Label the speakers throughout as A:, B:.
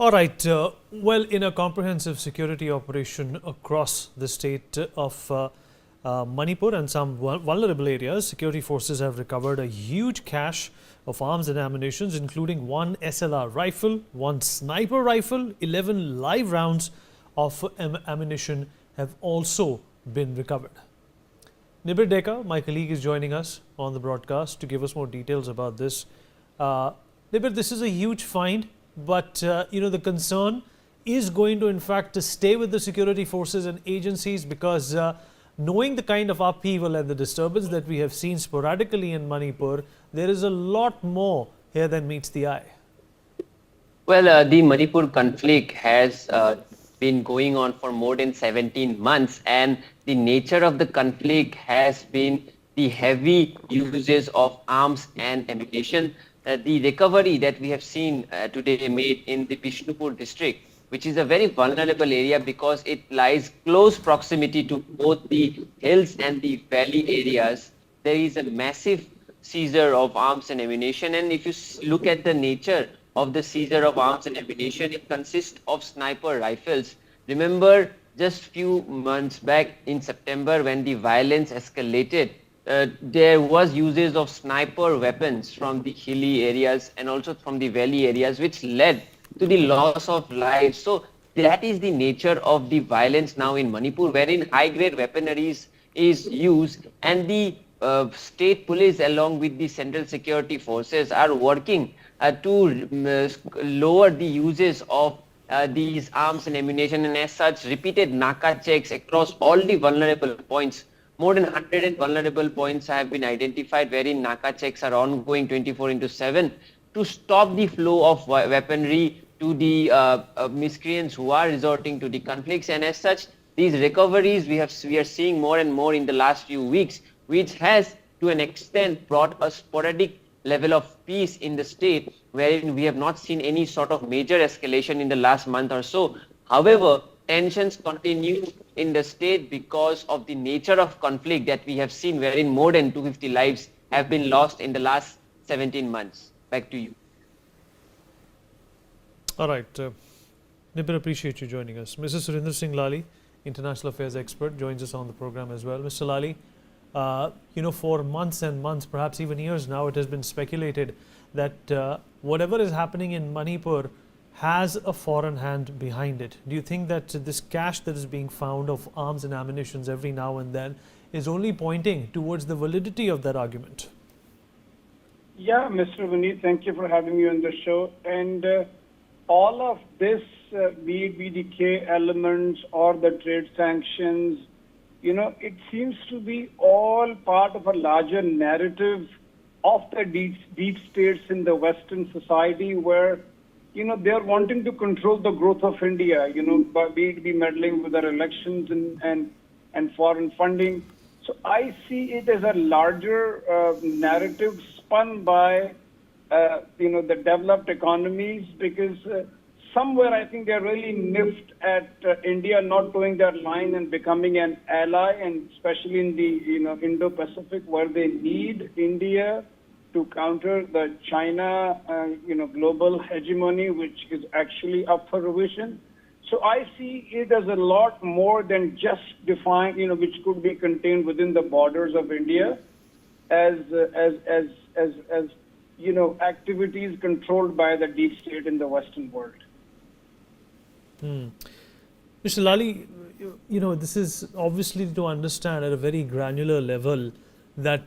A: All right. Well, in a comprehensive security operation across the state of Manipur and some vulnerable areas, security forces have recovered a huge cache of arms and ammunition, including one SLR rifle, one sniper rifle, 11 live rounds of ammunition have also been recovered. Nibir Deka, my colleague, is joining us on the broadcast to give us more details about this. Nibir, this is a huge find, but the concern is going to, in fact, to stay with the security forces and agencies because knowing the kind of upheaval and the disturbance that we have seen sporadically in Manipur, there is a lot more here than meets the eye.
B: Well, the Manipur conflict has been going on for more than 17 months, and the nature of the conflict has been the heavy uses of arms and ammunition. The recovery that we have seen today made in the Bishnupur district, which is a very vulnerable area because it lies close proximity to both the hills and the valley areas. There is a massive seizure of arms and ammunition, and if you look at the nature of the seizure of arms and ammunition, it consists of sniper rifles. Remember, just few months back in September when the violence escalated, there was uses of sniper weapons from the hilly areas and also from the valley areas, which led to the loss of lives. So that is the nature of the violence now in Manipur, wherein high-grade weaponry is used, and the state police along with the central security forces are working to lower the uses of these arms and ammunition, and as such repeated Naka checks across all the vulnerable points. More than 100 vulnerable points have been identified wherein Naka checks are ongoing 24/7 to stop the flow of weaponry to the miscreants who are resorting to the conflicts. And as such, these recoveries we are seeing more and more in the last few weeks, which has to an extent brought a sporadic level of peace in the state, wherein we have not seen any sort of major escalation in the last month or so. However, tensions continue in the state because of the nature of conflict that we have seen, wherein more than 250 lives have been lost in the last 17 months. Back to you.
A: All right. Nibir, appreciate you joining us. Mrs. Surinder Singh Lali, international affairs expert, joins us on the program as well. Mr. Lali, for months and months, perhaps even years now, it has been speculated that whatever is happening in Manipur has a foreign hand behind it. Do you think that this cache that is being found of arms and ammunition every now and then is only pointing towards the validity of that argument?
C: Yeah, Mr. Vineet, thank you for having me on the show. And all of this, be it BDK elements or the trade sanctions, it seems to be all part of a larger narrative of the deep states in the Western society where, they're wanting to control the growth of India, be it be meddling with our elections and foreign funding. So I see it as a larger narrative spun by, the developed economies because somewhere I think they're really miffed at India not towing their line and becoming an ally, and especially in the Indo-Pacific where they need India to counter the China global hegemony, which is actually up for revision. So I see it as a lot more than just defined, which could be contained within the borders of India as activities controlled by the deep state in the Western world.
A: Mr. Lali, this is obviously to understand at a very granular level that,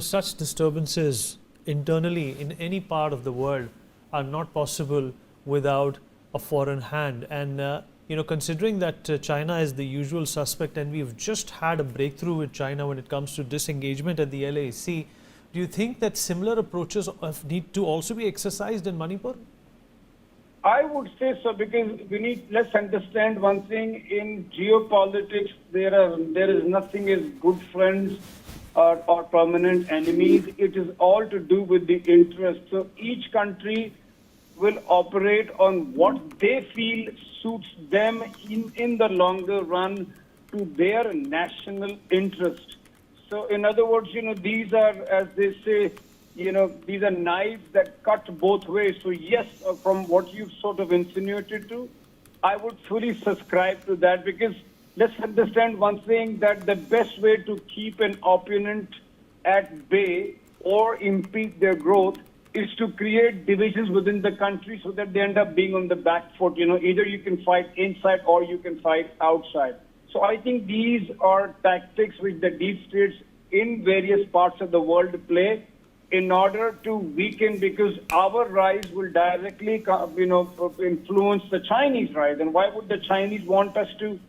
A: such disturbances internally in any part of the world are not possible without a foreign hand. And, considering that China is the usual suspect and we've just had a breakthrough with China when it comes to disengagement at the LAC, do you think that similar approaches need to also be exercised in Manipur?
C: I would say so because let's understand one thing. In geopolitics, there is nothing as good friends or permanent enemies. It is all to do with the interest. So each country will operate on what they feel suits them in the longer run to their national interest. So in other words, these are, as they say, these are knives that cut both ways. So yes, from what you've sort of insinuated to, I would fully subscribe to that, because let's understand one thing, that the best way to keep an opponent at bay or impede their growth is to create divisions within the country so that they end up being on the back foot. Either you can fight inside or you can fight outside. So I think these are tactics which the deep states in various parts of the world play in order to weaken, because our rise will directly, influence the Chinese rise. And why would the Chinese want us to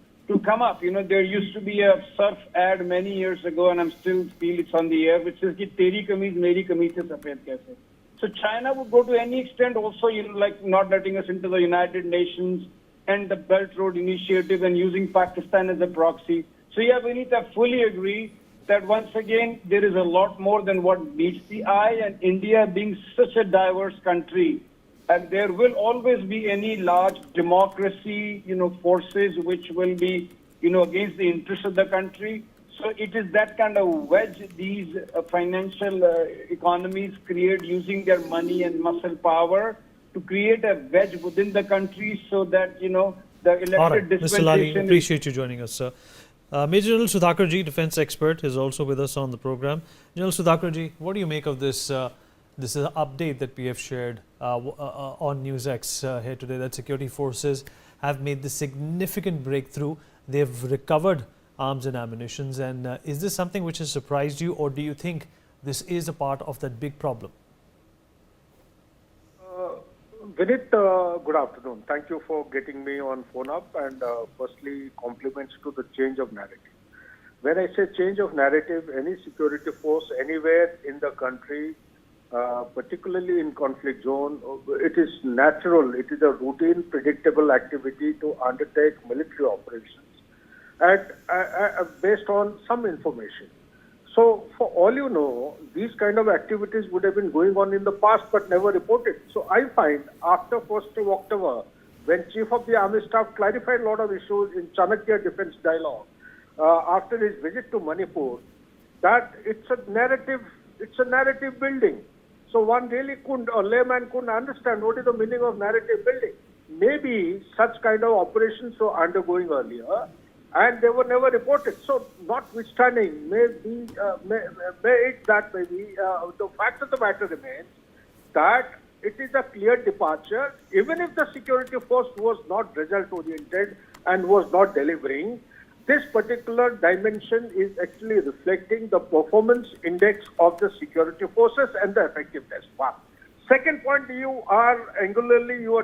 C: come up? There used to be a surf ad many years ago, and I'm still feel it's on the air, which says ki teri kameez meri kameez se safed kaise. So China would go to any extent also, like not letting us into the United Nations and the Belt Road Initiative and using Pakistan as a proxy. So yeah, Vineet, I fully agree that once again, there is a lot more than what meets the eye, and India being such a diverse country, and there will always be any large democracy, forces which will be, against the interests of the country. So it is that kind of wedge these financial economies create using their money and muscle power to create a wedge within the country so that, the elected
A: All right, Mr. Lali,
C: dispensation
A: appreciate you joining us, sir. Major General Sudhakarji, defense expert, is also with us on the program. General Sudhakarji, what do you make of this this update that we have shared on Newsx here today, that security forces have made this significant breakthrough? They've recovered arms and ammunitions. And is this something which has surprised you, or do you think this is a part of that big problem?
D: Vinit, good afternoon. Thank you for getting me on phone up, and firstly, compliments to the change of narrative. When I say change of narrative, any security force anywhere in the country, particularly in conflict zone, it is natural, it is a routine, predictable activity to undertake military operations and based on some information. So, for all you know, these kind of activities would have been going on in the past but never reported. So, I find after 1st of October, when Chief of the Army Staff clarified a lot of issues in Chanakya Defense Dialogue, after his visit to Manipur, that it's a narrative building. So, one really couldn't, a layman couldn't understand what is the meaning of narrative building. Maybe such kind of operations were undergoing earlier, and they were never reported. So, notwithstanding, may it that may be, the fact of the matter remains that it is a clear departure. Even if the security force was not result-oriented and was not delivering, this particular dimension is actually reflecting the performance index of the security forces and the effectiveness part. Second point you are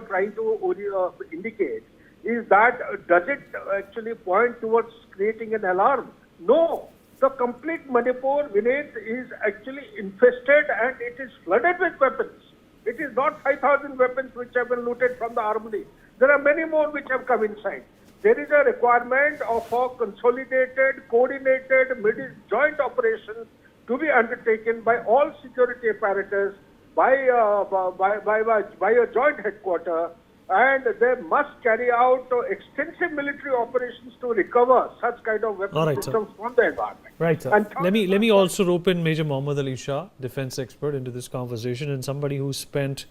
D: trying to indicate is that does it actually point towards creating an alarm? No. The complete Manipur, Vinay, is actually infested and it is flooded with weapons. It is not 5,000 weapons which have been looted from the armory. There are many more which have come inside. There is a requirement of a consolidated, coordinated, joint operation to be undertaken by all security apparatus, by a joint headquarter, and they must carry out extensive military operations to recover such kind of weapon systems from the environment.
A: Right, sir. Let me also rope in Major Mohammad Ali Shah, defense expert, into this conversation, and somebody who spent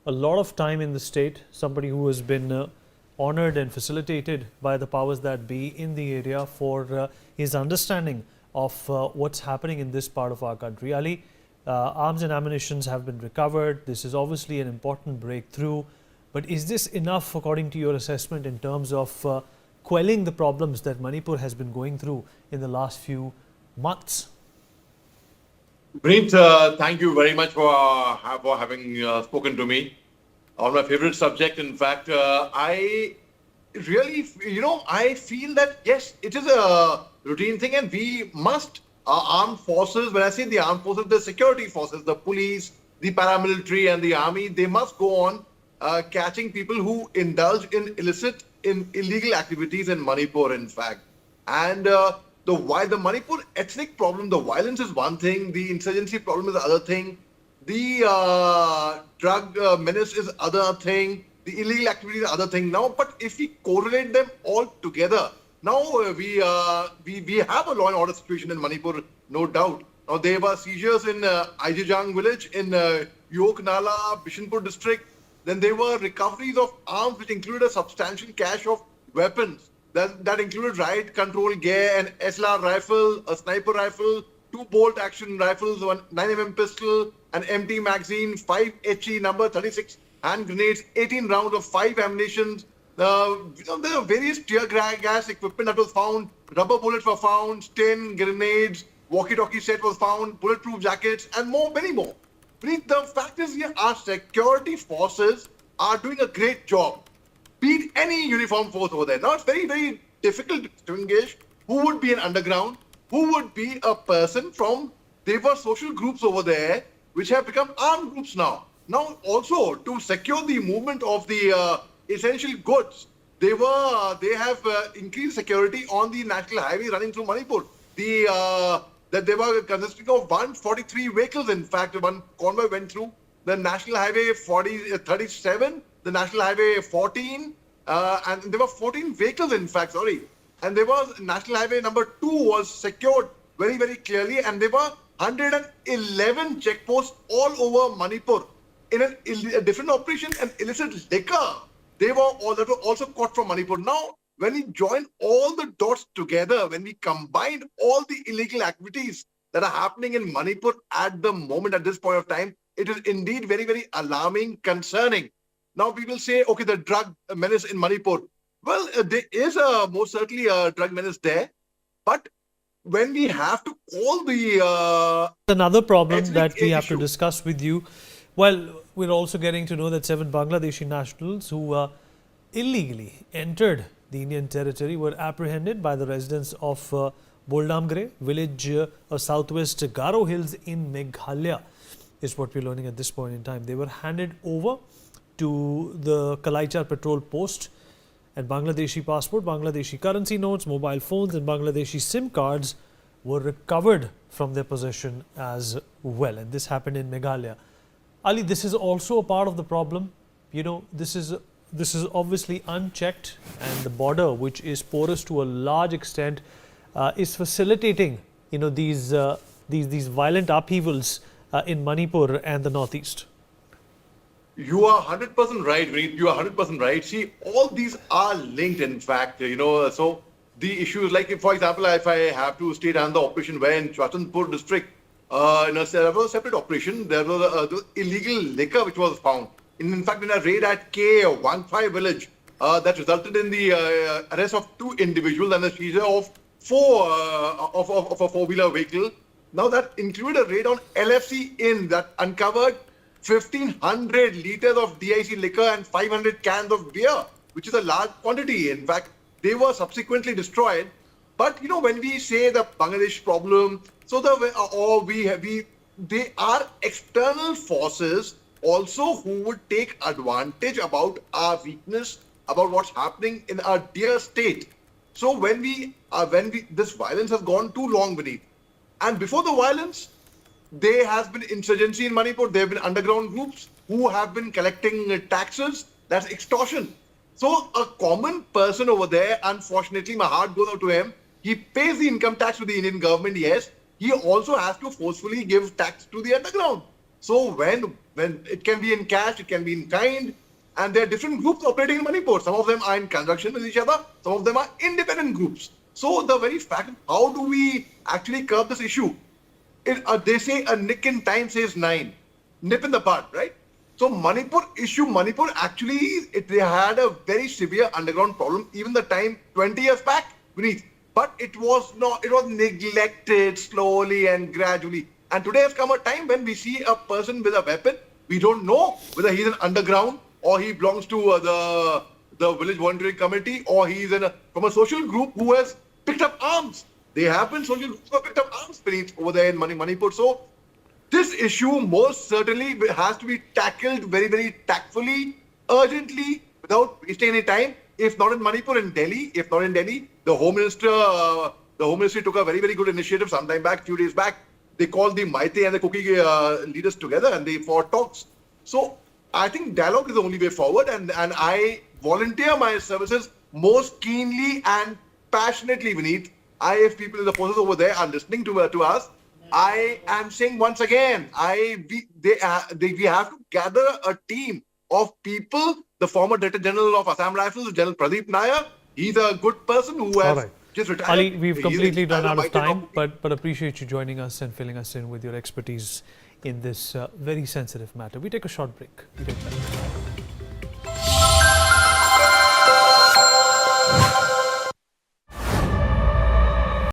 A: a lot of time in the state, somebody who has been honored and facilitated by the powers that be in the area for his understanding of what's happening in this part of our country. Ali, arms and ammunitions have been recovered. This is obviously an important breakthrough. But is this enough, according to your assessment, in terms of quelling the problems that Manipur has been going through in the last few months?
E: Preet, thank you very much for having spoken to me on my favorite subject. In fact, I really, I feel that, yes, it is a routine thing, and we must, our armed forces, when I say the armed forces, the security forces, the police, the paramilitary and the army, they must go on catching people who indulge in illegal activities in Manipur, in fact. And the Manipur ethnic problem, the violence is one thing, the insurgency problem is the other thing, the drug menace is other thing, the illegal activity is the other thing. Now, but if we correlate them all together, now we have a law and order situation in Manipur, no doubt. Now, there were seizures in Aijijang village, in Yok Nala, Bishanpur district. Then there were recoveries of arms, which included a substantial cache of weapons. That included riot control gear, an SLR rifle, a sniper rifle, 2 bolt action rifles, one 9mm pistol, an empty magazine, 5 HE number 36 hand grenades, 18 rounds of 5 ammunitions. There are various tear gas equipment that was found, rubber bullets were found, 10 grenades, walkie-talkie set was found, bulletproof jackets, and many more. The fact is, here, our security forces are doing a great job. Beat any uniform force over there. Now, it's very, very difficult to engage who would be an underground, who would be a person from, there were social groups over there which have become armed groups now. Now, also, to secure the movement of the essential goods, they have increased security on the national highway running through Manipur. That they were consisting of 143 vehicles. In fact, one convoy went through the National Highway 37, the National Highway 14, and there were 14 vehicles, in fact, sorry. And there was National Highway number 2 was secured very, very clearly, and there were 111 checkposts all over Manipur. In a different operation, an illicit liquor, that were also caught from Manipur. Now, when we join all the dots together, when we combine all the illegal activities that are happening in Manipur at the moment, at this point of time, it is indeed very, very alarming, concerning. Now, people say, okay, the drug menace in Manipur. Well, there is most certainly a drug menace there. But when we have to call the...
A: Another problem
E: ethnic
A: that we have to
E: issue.
A: discuss with you. Well, we're also getting to know that 7 Bangladeshi nationals who illegally entered the Indian territory were apprehended by the residents of Boldamgre village of southwest Garo Hills in Meghalaya, is what we're learning at this point in time. They were handed over to the Kalaichar patrol post, and Bangladeshi passport, Bangladeshi currency notes, mobile phones and Bangladeshi SIM cards were recovered from their possession as well. And this happened in Meghalaya. Ali, this is also a part of the problem. You know, this is obviously unchecked, and the border, which is porous to a large extent, is facilitating, you know, these violent upheavals in Manipur and the northeast.
E: You are 100% right, Vineet. You are 100% right. See, all these are linked, in fact, you know. So the issues, like, if, for example, if I have to state another operation where in Chwathanpur district, in a separate operation, there was the illegal liquor which was found. In fact, in a raid at K15 village, that resulted in the arrest of 2 individuals and the seizure of a 4-wheeler vehicle. Now, that included a raid on LFC Inn that uncovered 1,500 liters of DIC liquor and 500 cans of beer, which is a large quantity. In fact, they were subsequently destroyed. But, you know, when we say the Bangladesh problem, so they are external forces also who would take advantage about our weakness, about what's happening in our dear state. So when this violence has gone too long, beneath, and before the violence, there has been insurgency in Manipur. There have been underground groups who have been collecting taxes. That's extortion. So a common person over there, unfortunately, my heart goes out to him. He pays the income tax to the Indian government, yes. He also has to forcefully give tax to the underground. So when it can be in cash, it can be in kind, and there are different groups operating in Manipur. Some of them are in conjunction with each other. Some of them are independent groups. So the very fact, how do we actually curb this issue? They say a nick in time says 9. Nip in the bud, right? So Manipur actually, they had a very severe underground problem even the time 20 years back, Vineet. But it was neglected slowly and gradually. And today has come a time when we see a person with a weapon. We don't know whether he's an underground or he belongs to the village volunteering committee or he's from a social group who has picked up arms. They have been social groups who have picked up arms over there in Manipur. So this issue most certainly has to be tackled very, very tactfully, urgently, without wasting any time. If not in Manipur, in Delhi. If not in Delhi, the Home Ministry took a very, very good initiative sometime back, few days back. They called the Maite and the Kuki leaders together and they fought talks. So I think dialogue is the only way forward, and I volunteer my services most keenly and passionately, Vineet. If people in the forces over there are listening to us, I am saying once again, we have to gather a team of people. The former Director General of Assam Rifles, General Pradeep Nair, he's a good person who
A: All
E: has
A: right.
E: just retired.
A: Ali, we've
E: He's
A: completely run out of
E: mighty
A: time,
E: top-
A: but appreciate you joining us and filling us in with your expertise in this very sensitive matter. We take a short break. We take that.